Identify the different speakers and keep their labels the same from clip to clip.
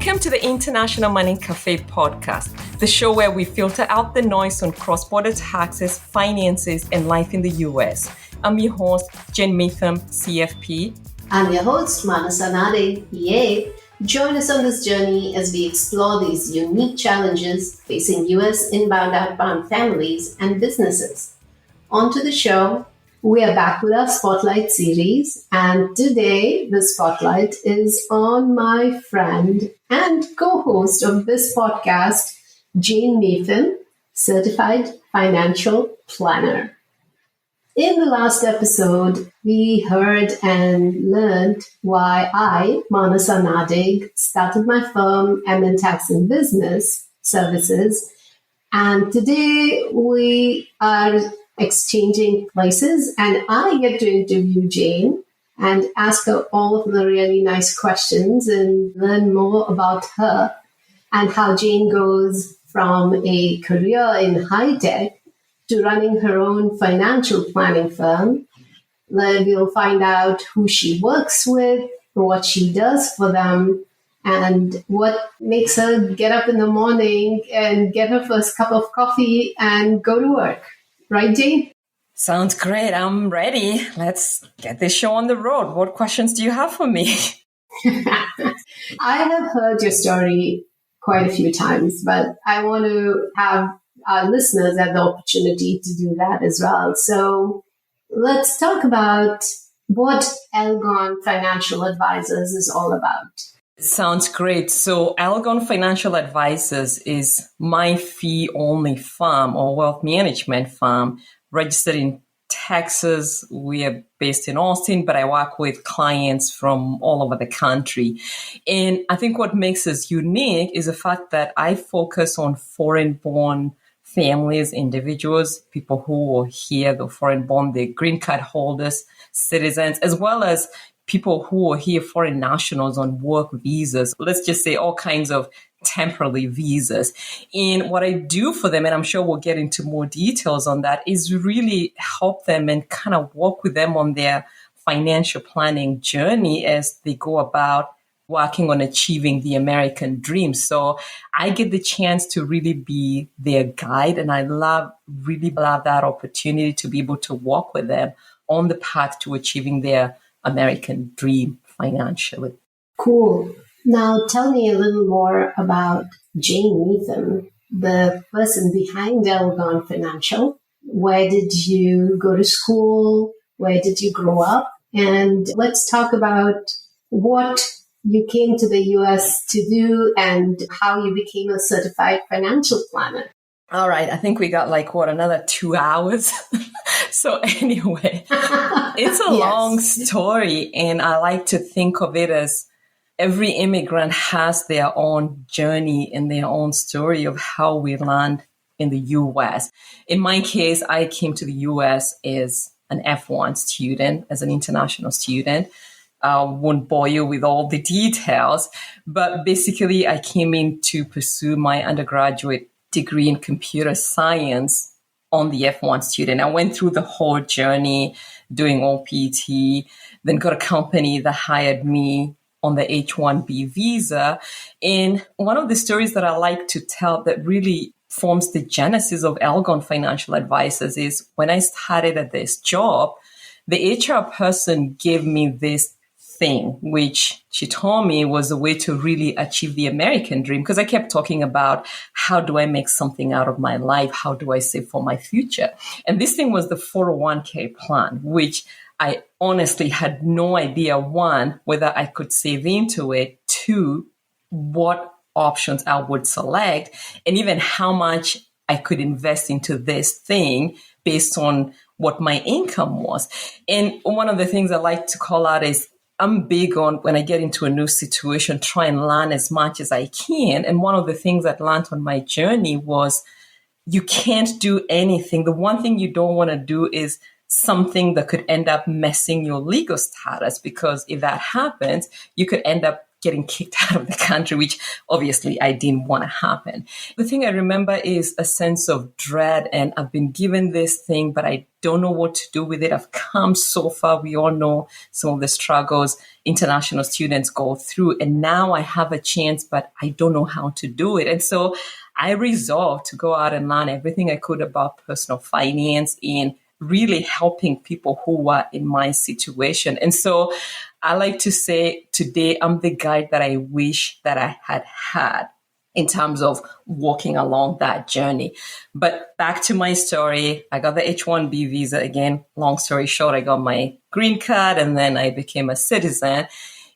Speaker 1: Welcome to the International Money Café Podcast, the show where we filter out the noise on cross-border taxes, finances, and life in the US. I'm your host, Jane Mepham, CFP.
Speaker 2: I'm your host, Manasa Nade, PA. Join us on this journey as we explore these unique challenges facing US inbound-outbound families and businesses. On to the show. We are back with our Spotlight series, and today the spotlight is on my friend and co-host of this podcast, Jane Mepham, Certified Financial Planner. In the last episode, we heard and learned why I, Manasa Nadig, started my firm, MN Tax and Business Services, and today we are exchanging places, and I get to interview Jane and ask her all of the really nice questions and learn more about her and how Jane goes from a career in high tech to running her own financial planning firm. Then we'll find out who she works with, what she does for them, and what makes her get up in the morning and get her first cup of coffee and go to work. Right, Jane?
Speaker 1: Sounds great. I'm ready. Let's get this show on the road. What questions do you have for me?
Speaker 2: I have heard your story quite a few times, but I want to have our listeners have the opportunity to do that as well. So let's talk about what Elgon Financial Advisors is all about.
Speaker 1: Sounds great. So Elgon Financial Advisors is my fee-only firm or wealth management firm registered in Texas. We are based in Austin, but I work with clients from all over the country. And I think what makes us unique is the fact that I focus on foreign-born families, individuals, people who are here, the foreign-born, the green card holders, citizens, as well as people who are here, foreign nationals on work visas, let's just say all kinds of temporary visas. And what I do for them, and I'm sure we'll get into more details on that, is really help them and kind of work with them on their financial planning journey as they go about working on achieving the American dream. So I get the chance to really be their guide, and I really love that opportunity to be able to work with them on the path to achieving their American dream financially.
Speaker 2: Cool. Now tell me a little more about Jane Mepham, the person behind Elgon Financial. Where did you go to school? Where did you grow up? And let's talk about what you came to the US to do and how you became a certified financial planner.
Speaker 1: All right. I think we got another 2 hours. So anyway, it's a long story, and I like to think of it as every immigrant has their own journey and their own story of how we land in the U.S. In my case, I came to the U.S. as an F1 student, as an international student. I won't bore you with all the details, but basically I came in to pursue my undergraduate degree in computer science on the F1 student. I went through the whole journey doing OPT, then got a company that hired me on the H-1B visa. And one of the stories that I like to tell that really forms the genesis of Elgon Financial Advisors is when I started at this job, the HR person gave me this thing, which she told me was a way to really achieve the American dream. Because I kept talking about how do I make something out of my life? How do I save for my future? And this thing was the 401k plan, which I honestly had no idea, one, whether I could save into it, two, what options I would select, and even how much I could invest into this thing based on what my income was. And one of the things I like to call out is I'm big on when I get into a new situation, try and learn as much as I can. And one of the things I learned on my journey was you can't do anything. The one thing you don't want to do is something that could end up messing your legal status, because if that happens, you could end up getting kicked out of the country, which obviously I didn't want to happen. The thing I remember is a sense of dread, and I've been given this thing, but I don't know what to do with it. I've come so far. We all know some of the struggles international students go through, and now I have a chance, but I don't know how to do it. And so I resolved to go out and learn everything I could about personal finance and really helping people who were in my situation. And so I like to say today, I'm the guide that I wish that I had had in terms of walking along that journey. But back to my story, I got the H-1B visa again. Long story short, I got my green card and then I became a citizen.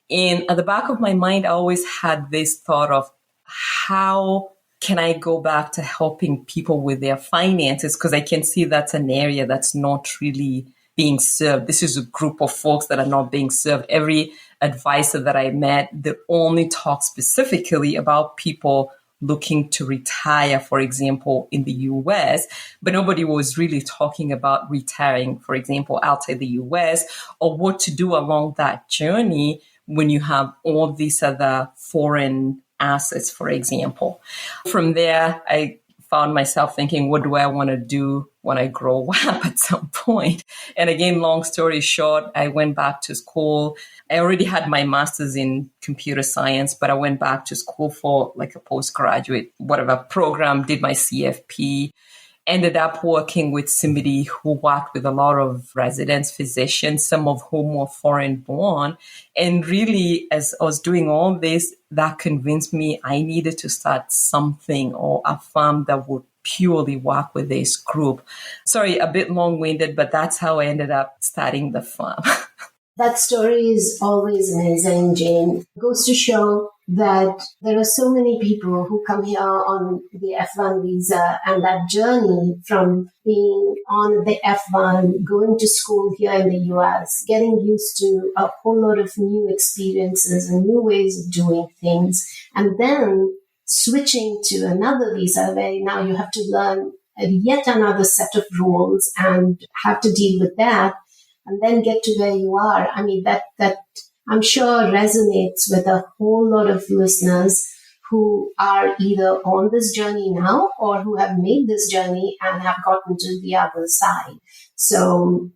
Speaker 1: And at the back of my mind, I always had this thought of how can I go back to helping people with their finances? Because I can see that's an area that's not really being served. This is a group of folks that are not being served. Every advisor that I met, they only talk specifically about people looking to retire, for example, in the US, but nobody was really talking about retiring, for example, outside the US, or what to do along that journey when you have all these other foreign assets, for example. From there, I found myself thinking, what do I want to do when I grow up at some point? And again, long story short, I went back to school. I already had my master's in computer science, but I went back to school for like a postgraduate, whatever program, did my CFP, ended up working with somebody who worked with a lot of residents, physicians, some of whom were foreign born. And really, as I was doing all this, that convinced me I needed to start something or a firm that would purely work with this group. Sorry, a bit long-winded, but that's how I ended up starting the firm.
Speaker 2: That story is always amazing, Jane. It goes to show that there are so many people who come here on the F1 visa, and that journey from being on the F1, going to school here in the US, getting used to a whole lot of new experiences and new ways of doing things, and then switching to another visa where now you have to learn yet another set of rules and have to deal with that, and then get to where you are. I mean, that I'm sure resonates with a whole lot of listeners who are either on this journey now or who have made this journey and have gotten to the other side. So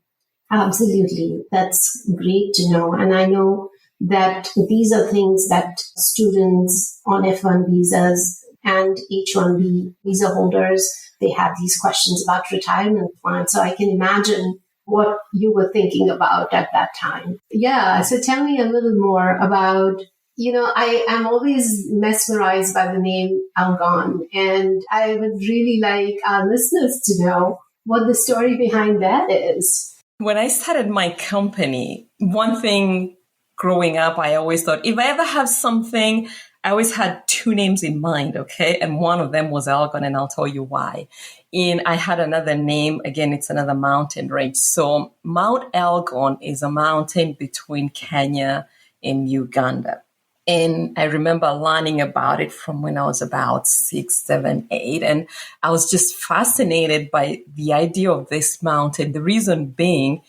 Speaker 2: absolutely, that's great to know. And I know that these are things that students on F1 visas and H-1B visa holders, they have these questions about retirement plans. So I can imagine what you were thinking about at that time. Yeah, so tell me a little more about, I'm always mesmerized by the name Elgon, and I would really like our listeners to know what the story behind that is.
Speaker 1: When I started my company, one thing growing up, I always thought, if I ever have something, I always had two names in mind, okay? And one of them was Elgon, and I'll tell you why. And I had another name. Again, it's another mountain range. So Mount Elgon is a mountain between Kenya and Uganda. And I remember learning about it from when I was about 6, 7, 8. And I was just fascinated by the idea of this mountain. The reason being,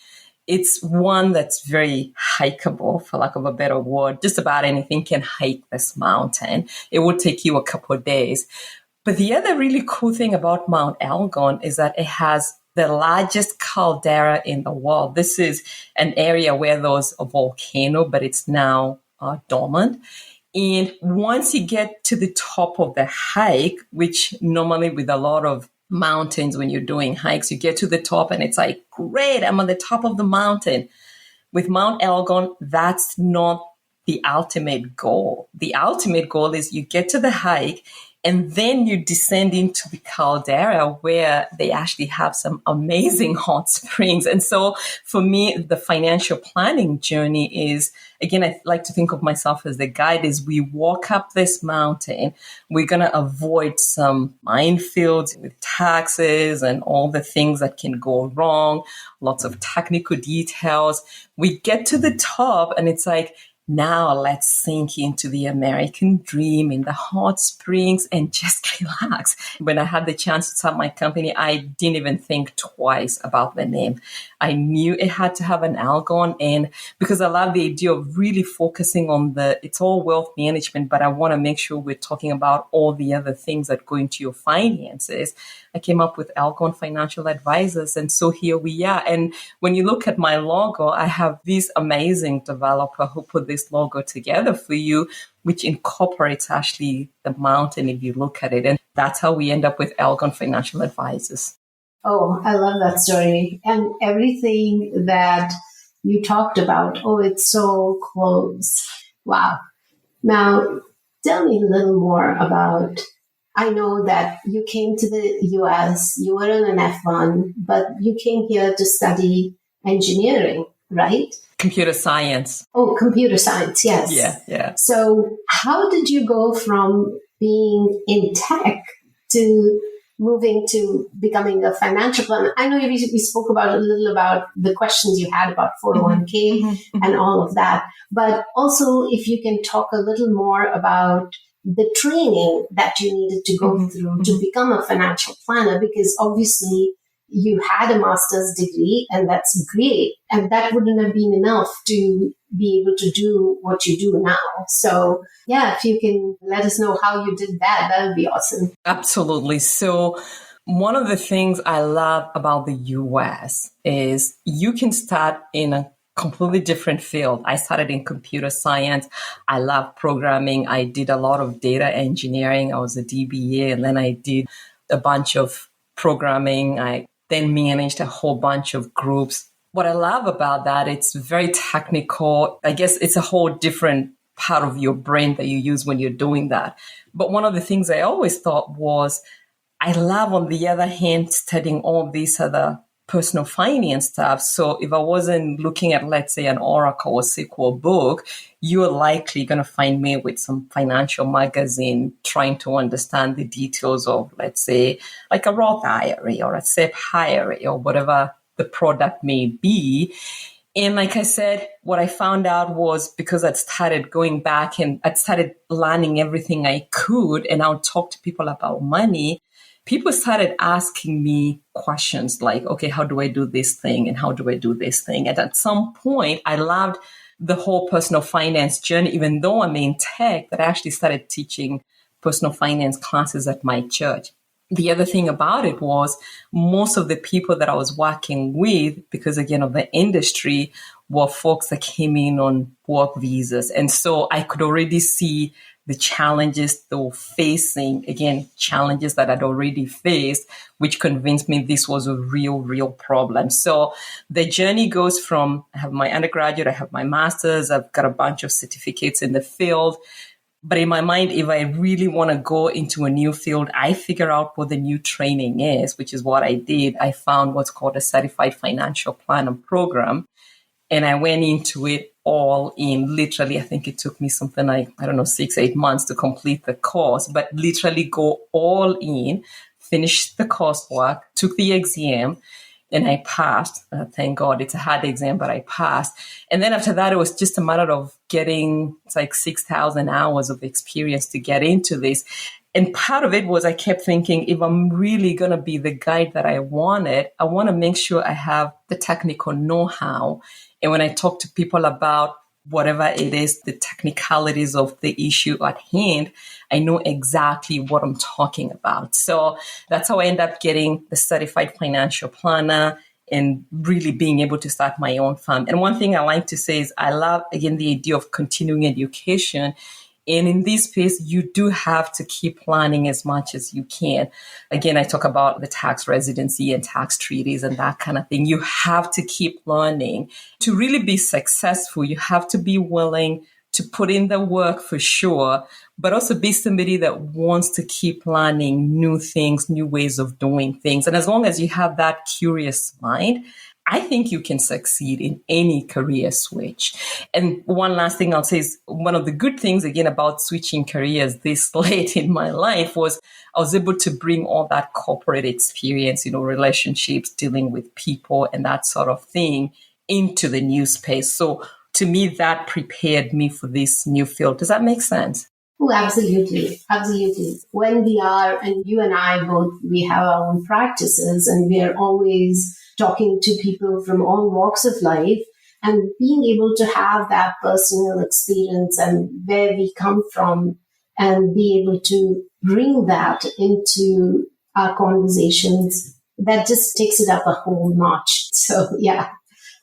Speaker 1: it's one that's very hikeable, for lack of a better word. Just about anything can hike this mountain. It would take you a couple of days. But the other really cool thing about Mount Elgon is that it has the largest caldera in the world. This is an area where there was a volcano, but it's now dormant. And once you get to the top of the hike, which normally with a lot of mountains, when you're doing hikes, you get to the top and it's like, great, I'm on the top of the mountain. With Mount Elgon, that's not the ultimate goal. The ultimate goal is you get to the hike and then you descend into the caldera where they actually have some amazing hot springs. And so for me, the financial planning journey is, again, I like to think of myself as the guide, is we walk up this mountain. We're going to avoid some minefields with taxes and all the things that can go wrong, lots of technical details. We get to the top and it's like, Now let's sink into the American dream in the hot springs and just relax. When I had the chance to start my company, I didn't even think twice about the name. I knew it had to have an Elgon, and because I love the idea of really focusing on it's all wealth management, but I want to make sure we're talking about all the other things that go into your finances. I came up with Elgon Financial Advisors, and so here we are. And when you look at my logo, I have this amazing developer who put this logo together for you, which incorporates actually the mountain if you look at it. And that's how we end up with Elgon Financial Advisors.
Speaker 2: Oh, I love that story. And everything that you talked about, it's so close. Wow. Now, tell me a little more about, I know that you came to the US, you were in an F1, but you came here to study engineering, right?
Speaker 1: Computer science.
Speaker 2: Oh, computer science, yes.
Speaker 1: Yeah.
Speaker 2: So how did you go from being in tech to moving to becoming a financial planner? I know we spoke about a little about the questions you had about 401k and all of that, but also if you can talk a little more about the training that you needed to go through to become a financial planner, because obviously you had a master's degree and that's great. And that wouldn't have been enough to be able to do what you do now. So yeah, if you can let us know how you did that, that would be awesome.
Speaker 1: Absolutely. So one of the things I love about the US is you can start in a completely different field. I started in computer science. I love programming. I did a lot of data engineering. I was a DBA, and then I did a bunch of programming. I then managed a whole bunch of groups. What I love about that, it's very technical. I guess it's a whole different part of your brain that you use when you're doing that. But one of the things I always thought was, I love, on the other hand, studying all these other personal finance stuff. So if I wasn't looking at, let's say, an Oracle or SQL book, you're likely going to find me with some financial magazine trying to understand the details of, let's say, like a Roth IRA or a SEP IRA or whatever the product may be. And like I said, what I found out was, because I'd started going back and I'd started learning everything I could, and I would talk to people about money, people started asking me questions like, okay, how do I do this thing? And how do I do this thing? And at some point, I loved the whole personal finance journey, even though I'm in tech, that I actually started teaching personal finance classes at my church. The other thing about it was, most of the people that I was working with, because again of the industry, were folks that came in on work visas. And so I could already see the challenges they were facing, again, challenges that I'd already faced, which convinced me this was a real problem. So the journey goes from, I have my undergraduate, I have my master's, I've got a bunch of certificates in the field. But in my mind, if I really want to go into a new field, I figure out what the new training is, which is what I did. I found what's called a Certified Financial Planner program. And I went into it all in. Literally, I think it took me something like, 6-8 months to complete the course, but literally go all in, finish the coursework, took the exam, and I passed. Thank God. It's a hard exam, but I passed. And then after that, it was just a matter of getting, it's like 6,000 hours of experience to get into this. And part of it was, I kept thinking, if I'm really going to be the guide that I want to make sure I have the technical know-how. And when I talk to people about whatever it is, the technicalities of the issue at hand, I know exactly what I'm talking about. So that's how I end up getting the Certified Financial Planner and really being able to start my own firm. And one thing I like to say is, I love, again, the idea of continuing education. And in this space, you do have to keep learning as much as you can. Again, I talk about the tax residency and tax treaties and that kind of thing. You have to keep learning. To really be successful, you have to be willing to put in the work for sure, but also be somebody that wants to keep learning new things, new ways of doing things. And as long as you have that curious mind, I think you can succeed in any career switch. And one last thing I'll say is, one of the good things, again, about switching careers this late in my life was I was able to bring all that corporate experience, relationships, dealing with people and that sort of thing into the new space. So to me, that prepared me for this new field. Does that make sense?
Speaker 2: Oh, absolutely. Absolutely. When we are, and you and I both, we have our own practices and we are always talking to people from all walks of life, and being able to have that personal experience and where we come from and be able to bring that into our conversations, that just takes it up a whole notch. So yeah,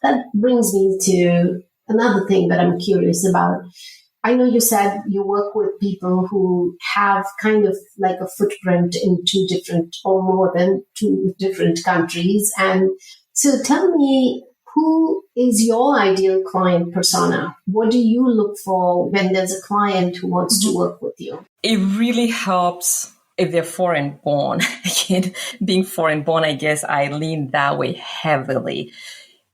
Speaker 2: that brings me to another thing that I'm curious about. I know you said you work with people who have kind of like a footprint in two different or more than two different countries. And so tell me, who is your ideal client persona? What do you look for when there's a client who wants to work with you?
Speaker 1: It really helps if they're foreign born. Again, being foreign born, I guess I lean that way heavily.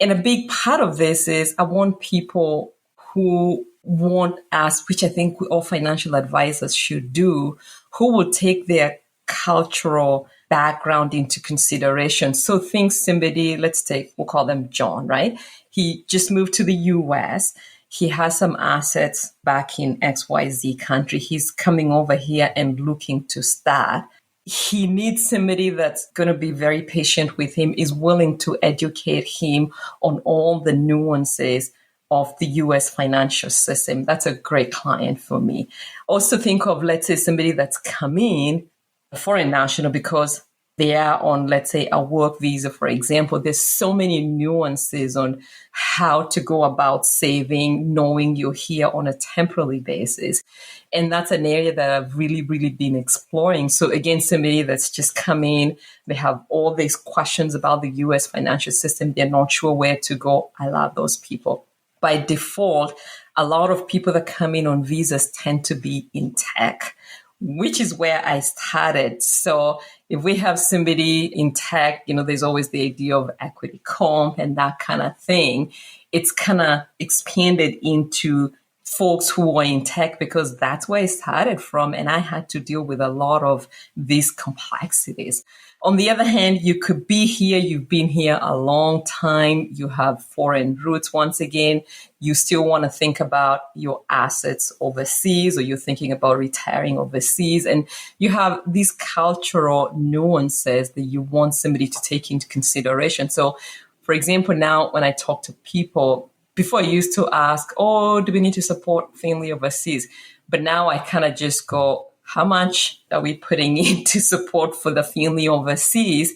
Speaker 1: And a big part of this is I want people who want us, which I think all financial advisors should do, who will take their cultural background into consideration. So think somebody, we'll call them John, right? He just moved to the US. He has some assets back in XYZ country. He's coming over here and looking to start. He needs somebody that's going to be very patient with him, is willing to educate him on all the nuances of the US financial system. That's a great client for me. Also think of, let's say, somebody that's coming, a foreign national, because they are on, let's say, a work visa, for example. There's so many nuances on how to go about saving, knowing you're here on a temporary basis. And that's an area that I've really, really been exploring. So again, somebody that's just come in, they have all these questions about the US financial system. They're not sure where to go. I love those people. By default, a lot of people that come in on visas tend to be in tech, which is where I started. So if we have somebody in tech, there's always the idea of equity comp and that kind of thing. It's kind of expanded into folks who are in tech because that's where I started from. And I had to deal with a lot of these complexities. On the other hand, you could be here, you've been here a long time, you have foreign roots. Once again, you still want to think about your assets overseas, or you're thinking about retiring overseas. And you have these cultural nuances that you want somebody to take into consideration. So, for example, now when I talk to people, before I used to ask, do we need to support family overseas? But now I kind of just go, how much are we putting into support for the family overseas?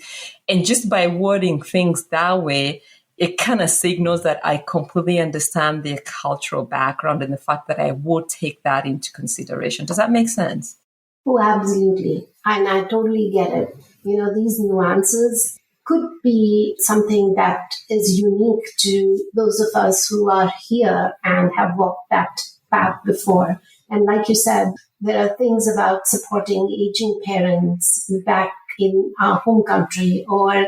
Speaker 1: And just by wording things that way, it kind of signals that I completely understand their cultural background and the fact that I would take that into consideration. Does that make sense?
Speaker 2: Oh, absolutely. And I totally get it. These nuances could be something that is unique to those of us who are here and have walked that path before. And like you said, there are things about supporting aging parents back in our home country or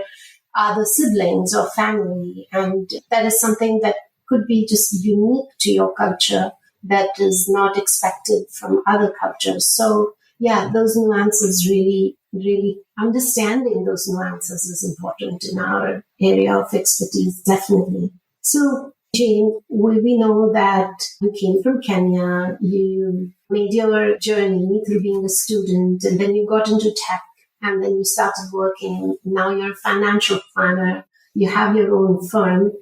Speaker 2: other siblings or family. And that is something that could be just unique to your culture that is not expected from other cultures. So yeah, those nuances really understanding those nuances is important in our area of expertise, definitely. So Jane, we know that you came from Kenya, you made your journey through being a student, and then you got into tech, and then you started working. Now you're a financial planner, you have your own firm.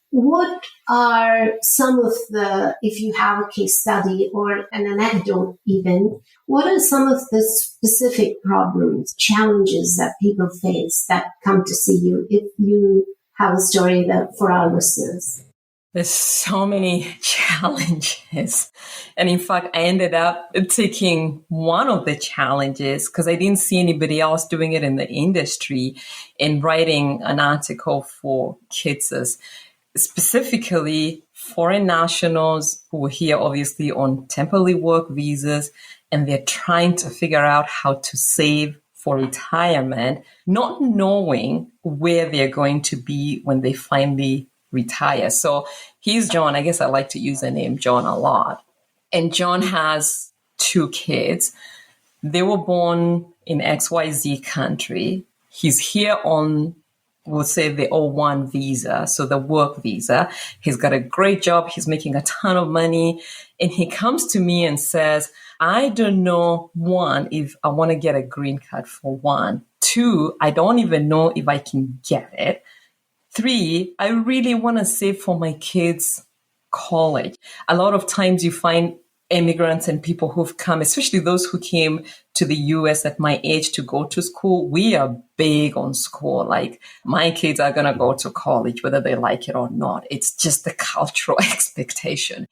Speaker 2: What are some of the, if you have a case study or an anecdote even, what are some of the specific problems, challenges that people face that come to see you, if you have a story that for our listeners?
Speaker 1: There's so many challenges. And in fact, I ended up taking one of the challenges because I didn't see anybody else doing it in the industry and writing an article for kids, specifically foreign nationals who are here obviously on temporary work visas, and they're trying to figure out how to save for retirement, not knowing where they're going to be when they finally retire. So he's John. I guess I like to use the name John a lot. And John has 2 kids. They were born in XYZ country. He's here on we'll say the O1 visa, so the work visa. He's got a great job. He's making a ton of money. And he comes to me and says, I don't know, one, if I want to get a green card for one. Two, I don't even know if I can get it. Three, I really want to save for my kids' college. A lot of times you find immigrants and people who've come, especially those who came to the US at my age to go to school, we are big on school. Like, my kids are going to go to college, whether they like it or not. It's just the cultural expectation.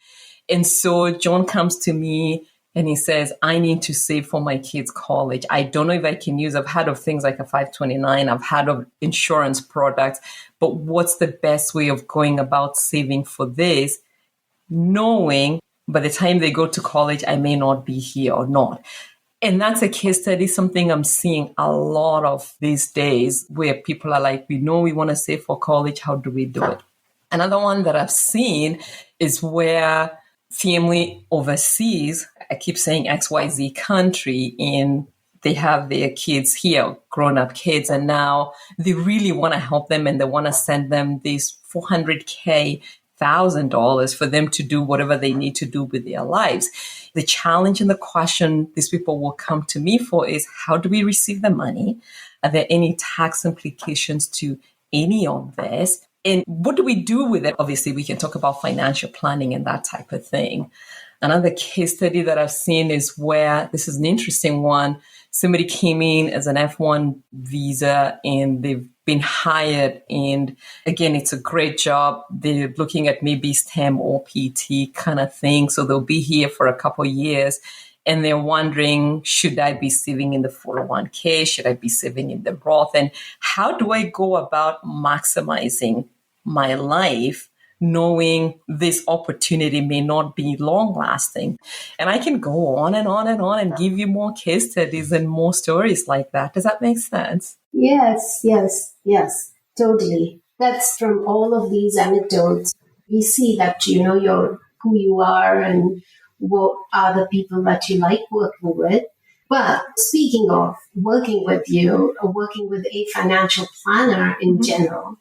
Speaker 1: And so John comes to me and he says, I need to save for my kids' college. I don't know if I can use, I've heard of things like a 529, I've heard of insurance products, but what's the best way of going about saving for this, knowing by the time they go to college, I may not be here or not. And that's a case study, something I'm seeing a lot of these days, where people are like, we know we want to save for college. How do we do it? Another one that I've seen is where family overseas, I keep saying XYZ country, and they have their kids here, grown-up kids, and now they really want to help them and they want to send them these $400K, $1,000 for them to do whatever they need to do with their lives. The challenge and the question these people will come to me for is, how do we receive the money? Are there any tax implications to any of this? And what do we do with it? Obviously, we can talk about financial planning and that type of thing. Another case study that I've seen is where, this is an interesting one, somebody came in as an F1 visa and they've been hired. And again, it's a great job. They're looking at maybe STEM or PT kind of thing. So they'll be here for a couple of years. And they're wondering, should I be saving in the 401k? Should I be saving in the Roth? And how do I go about maximizing my life, knowing this opportunity may not be long lasting? And I can go on and on and on and give you more case studies and more stories like that. Does that make sense?
Speaker 2: Yes, totally. That's from all of these anecdotes. We see that, you're who you are and what are the people that you like working with. But speaking of working with you, or working with a financial planner in general,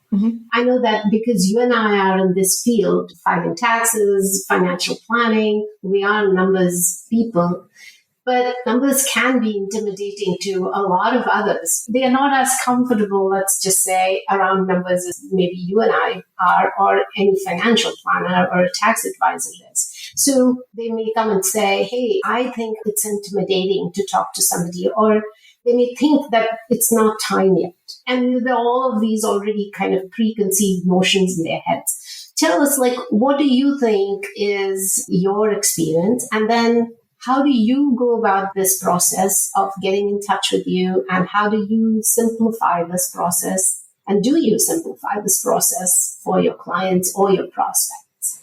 Speaker 2: I know that because you and I are in this field, filing taxes, financial planning, we are numbers people. But numbers can be intimidating to a lot of others. They are not as comfortable, let's just say, around numbers as maybe you and I are, or any financial planner or a tax advisor is. So they may come and say, hey, I think it's intimidating to talk to somebody, or they may think that it's not time yet. And there are all of these already kind of preconceived notions in their heads. Tell us, what do you think is your experience? And then how do you go about this process of getting in touch with you? And how do you simplify this process? And do you simplify this process for your clients or your prospects?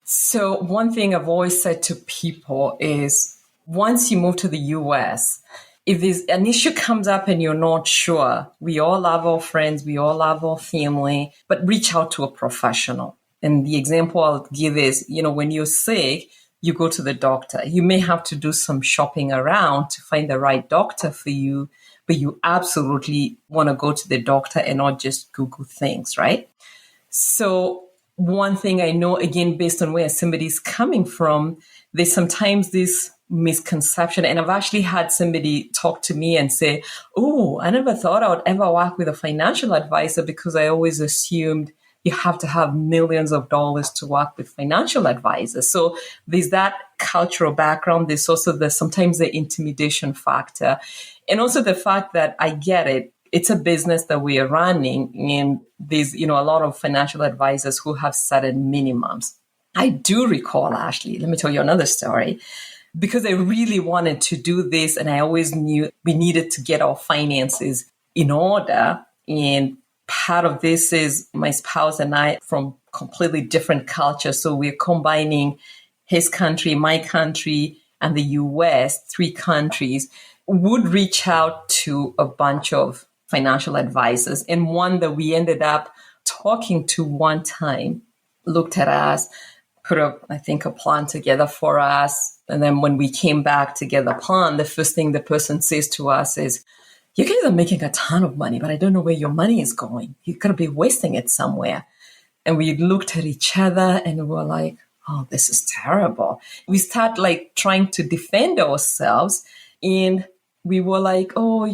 Speaker 1: So one thing I've always said to people is, once you move to the US, if there's an issue comes up and you're not sure, we all love our friends, we all love our family, but reach out to a professional. And the example I'll give is, when you're sick, you go to the doctor. You may have to do some shopping around to find the right doctor for you, but you absolutely want to go to the doctor and not just Google things, right? So one thing I know, again, based on where somebody's coming from, there's sometimes this misconception. And I've actually had somebody talk to me and say, oh, I never thought I would ever work with a financial advisor because I always assumed you have to have millions of dollars to work with financial advisors. So there's that cultural background. There's also sometimes the intimidation factor. And also the fact that I get it. It's a business that we are running, and there's, a lot of financial advisors who have certain minimums. I do recall, Ashley, let me tell you another story, because I really wanted to do this and I always knew we needed to get our finances in order. And part of this is my spouse and I from completely different cultures. So we're combining his country, my country, and the US, 3 countries, would reach out to a bunch of financial advisors. And one that we ended up talking to one time looked at us, put a plan together for us. And then when we came back to get the plan, the first thing the person says to us is, you guys are making a ton of money, but I don't know where your money is going. You're going to be wasting it somewhere. And we looked at each other and we were like, oh, this is terrible. We start like trying to defend ourselves. And we were like, oh,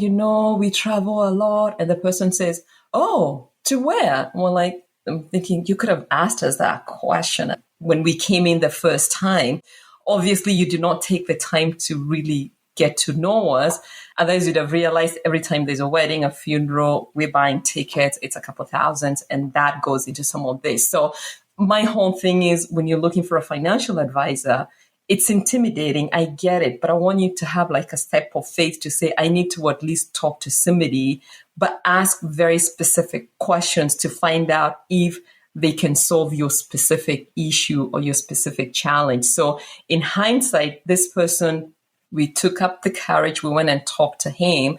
Speaker 1: we travel a lot. And the person says, oh, to where? And we're like, I'm thinking you could have asked us that question when we came in the first time. Obviously, you did not take the time to really get to know us. Otherwise, you'd have realized every time there's a wedding, a funeral, we're buying tickets, it's a couple thousands, and that goes into some of this. So my whole thing is when you're looking for a financial advisor, it's intimidating. I get it, but I want you to have like a step of faith to say, I need to at least talk to somebody, but ask very specific questions to find out if they can solve your specific issue or your specific challenge. So in hindsight, this person, we took up the courage, we went and talked to him,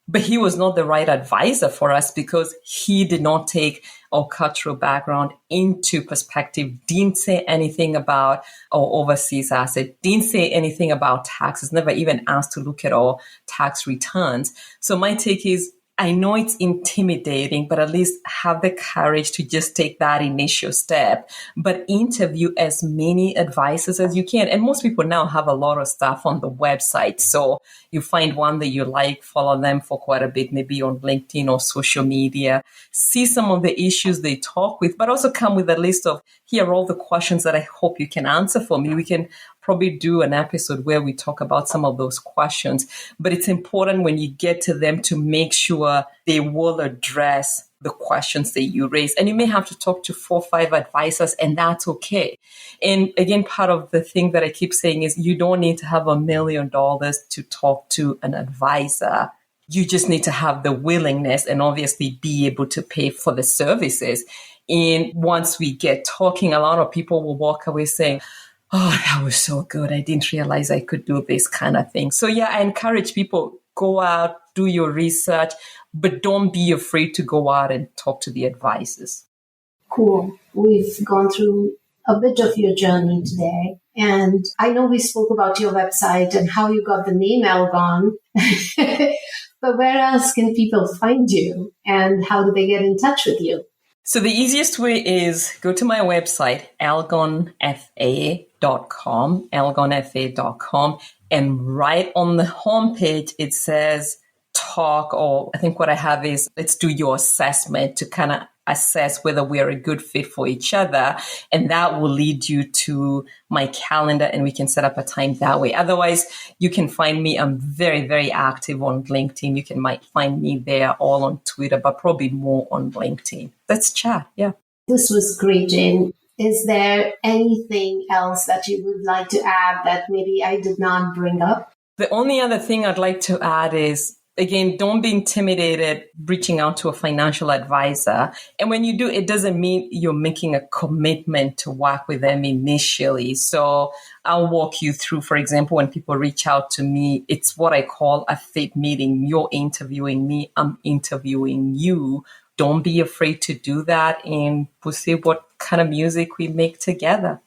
Speaker 1: but he was not the right advisor for us because he did not take our cultural background into perspective, didn't say anything about our overseas asset, didn't say anything about taxes, never even asked to look at our tax returns. So my take is, I know it's intimidating, but at least have the courage to just take that initial step, but interview as many advisors as you can. And most people now have a lot of stuff on the website. So you find one that you like, follow them for quite a bit, maybe on LinkedIn or social media, see some of the issues they talk with, but also come with a list of, here are all the questions that I hope you can answer for me. We can probably do an episode where we talk about some of those questions, but it's important when you get to them to make sure they will address the questions that you raise. And you may have to talk to 4 or 5 advisors, and that's okay. And again, part of the thing that I keep saying is you don't need to have $1 million to talk to an advisor. You just need to have the willingness and obviously be able to pay for the services. And once we get talking, a lot of people will walk away saying, oh, that was so good. I didn't realize I could do this kind of thing. So yeah, I encourage people, go out, do your research, but don't be afraid to go out and talk to the advisors.
Speaker 2: Cool. We've gone through a bit of your journey today. And I know we spoke about your website and how you got the name Elgon, but where else can people find you and how do they get in touch with you?
Speaker 1: So the easiest way is go to my website, elgonfa.com, and right on the homepage, it says talk, or I think what I have is let's do your assessment to kind of assess whether we are a good fit for each other. And that will lead you to my calendar and we can set up a time that way. Otherwise, you can find me. I'm very, very active on LinkedIn. You might find me there, all on Twitter, but probably more on LinkedIn. Let's chat. Yeah.
Speaker 2: This was great, Jane. Is there anything else that you would like to add that maybe I did not bring up?
Speaker 1: The only other thing I'd like to add is, again, don't be intimidated reaching out to a financial advisor. And when you do, it doesn't mean you're making a commitment to work with them initially. So I'll walk you through, for example, when people reach out to me, it's what I call a fit meeting. You're interviewing me, I'm interviewing you. Don't be afraid to do that, and we'll see what kind of music we make together.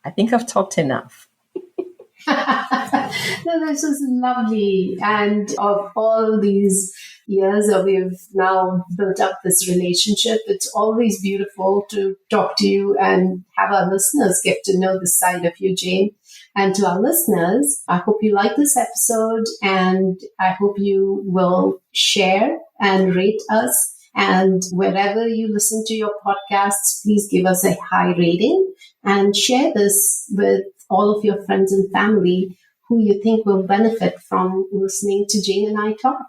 Speaker 1: I think I've talked enough.
Speaker 2: No, this is lovely. And of all these years that we've now built up this relationship, it's always beautiful to talk to you and have our listeners get to know this side of you, Jane. And to our listeners, I hope you like this episode and I hope you will share and rate us. And wherever you listen to your podcasts, please give us a high rating and share this with all of your friends and family who you think will benefit from listening to Jane and I talk.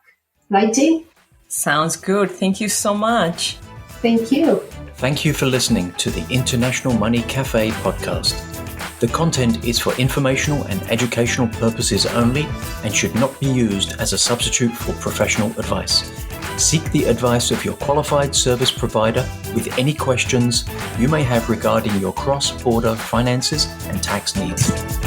Speaker 2: Right, Jane?
Speaker 1: Sounds good. Thank you so much.
Speaker 2: Thank you.
Speaker 3: Thank you for listening to the International Money Café Podcast. The content is for informational and educational purposes only and should not be used as a substitute for professional advice. Seek the advice of your qualified service provider with any questions you may have regarding your cross-border finances and tax needs.